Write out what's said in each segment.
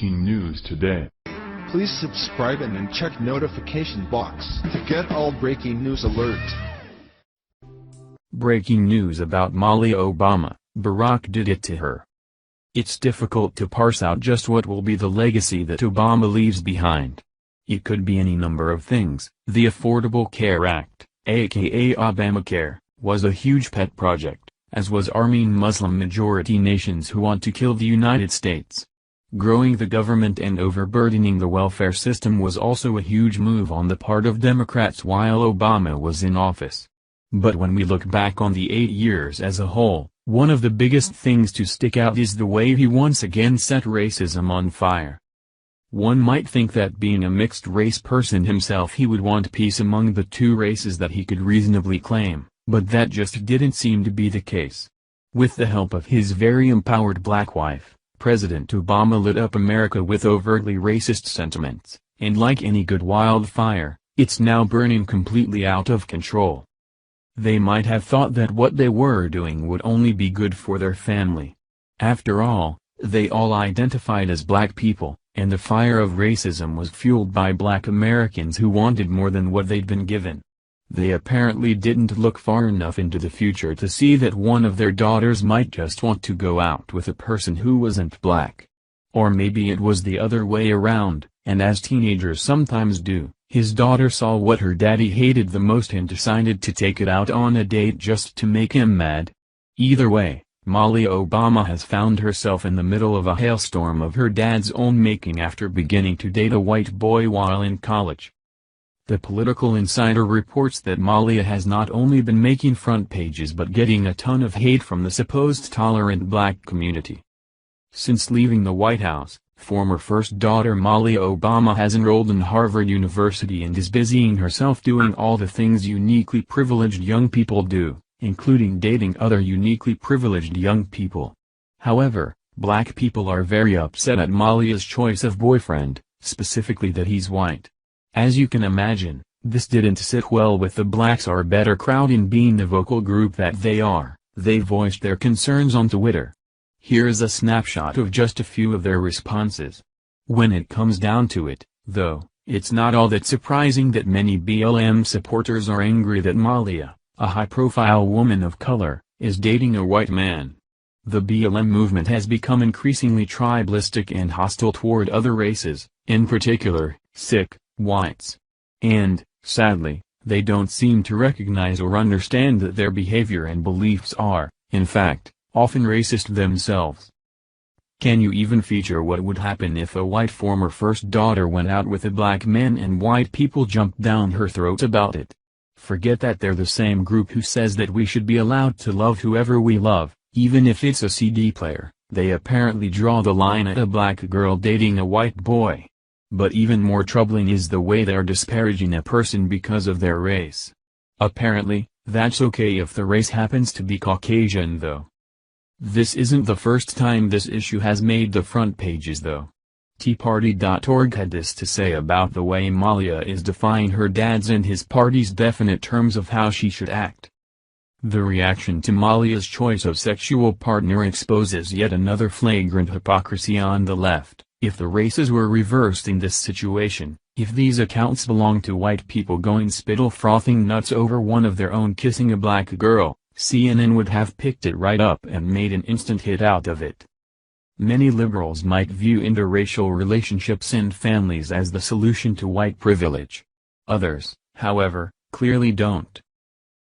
breaking news today. Please subscribe and then check notification box to get all breaking news alerts. Breaking news about Malia Obama, Barack did it to her. It's difficult to parse out just what will be the legacy that Obama leaves behind. It could be any number of things. The Affordable Care Act, aka Obamacare, was a huge pet project, as was arming Muslim-majority nations who want to kill the United States. Growing the government and overburdening the welfare system was also a huge move on the part of Democrats while Obama was in office. But when we look back on the 8 years as a whole, one of the biggest things to stick out is the way he once again set racism on fire. One might think that being a mixed-race person himself he would want peace among the two races that he could reasonably claim, but that just didn't seem to be the case. With the help of his very empowered black wife, President Obama lit up America with overtly racist sentiments, and like any good wildfire, it's now burning completely out of control. They might have thought that what they were doing would only be good for their family. After all, they all identified as black people, and the fire of racism was fueled by black Americans who wanted more than what they'd been given. They apparently didn't look far enough into the future to see that one of their daughters might just want to go out with a person who wasn't black. Or maybe it was the other way around, and as teenagers sometimes do, his daughter saw what her daddy hated the most and decided to take it out on a date just to make him mad. Either way, Malia Obama has found herself in the middle of a hailstorm of her dad's own making after beginning to date a white boy while in college. The Political Insider reports that Malia has not only been making front pages but getting a ton of hate from the supposed tolerant black community. Since leaving the White House, former first daughter Malia Obama has enrolled in Harvard University and is busying herself doing all the things uniquely privileged young people do, including dating other uniquely privileged young people. However, black people are very upset at Malia's choice of boyfriend, specifically that he's white. As you can imagine, this didn't sit well with the Blacks Are Better crowd. In being the vocal group that they are, they voiced their concerns on Twitter. Here's a snapshot of just a few of their responses. When it comes down to it, though, it's not all that surprising that many BLM supporters are angry that Malia, a high-profile woman of color, is dating a white man. The BLM movement has become increasingly tribalistic and hostile toward other races, in particular, Sikh whites. And, sadly, they don't seem to recognize or understand that their behavior and beliefs are, in fact, often racist themselves. Can you even feature what would happen if a white former first daughter went out with a black man and white people jumped down her throat about it? Forget that they're the same group who says that we should be allowed to love whoever we love, even if it's a CD player. They apparently draw the line at a black girl dating a white boy. But even more troubling is the way they're disparaging a person because of their race. Apparently, that's okay if the race happens to be Caucasian though. This isn't the first time this issue has made the front pages though. TeaParty.org had this to say about the way Malia is defying her dad's and his party's definite terms of how she should act. The reaction to Malia's choice of sexual partner exposes yet another flagrant hypocrisy on the left. If the races were reversed in this situation, if these accounts belonged to white people going spittle-frothing nuts over one of their own kissing a black girl, CNN would have picked it right up and made an instant hit out of it. Many liberals might view interracial relationships and families as the solution to white privilege. Others, however, clearly don't.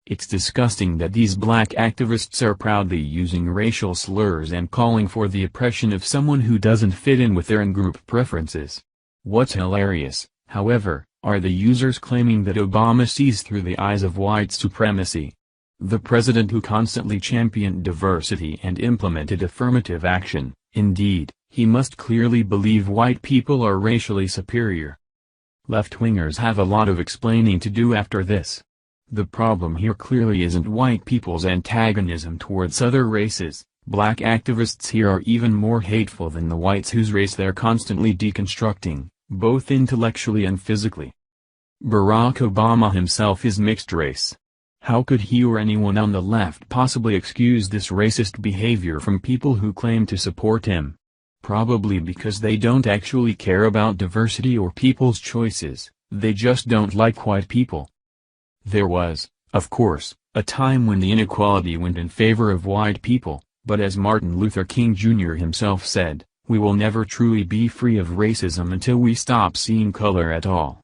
It's disgusting that these black activists are proudly using racial slurs and calling for the oppression of someone who doesn't fit in with their in-group preferences. What's hilarious, however, are the users claiming that Obama sees through the eyes of white supremacy. The president who constantly championed diversity and implemented affirmative action, indeed, he must clearly believe white people are racially superior. Left-wingers have a lot of explaining to do after this. The problem here clearly isn't white people's antagonism towards other races. Black activists here are even more hateful than the whites whose race they're constantly deconstructing, both intellectually and physically. Barack Obama himself is mixed race. How could he or anyone on the left possibly excuse this racist behavior from people who claim to support him? Probably because they don't actually care about diversity or people's choices, they just don't like white people. There was, of course, a time when the inequality went in favor of white people, but as Martin Luther King Jr. himself said, we will never truly be free of racism until we stop seeing color at all.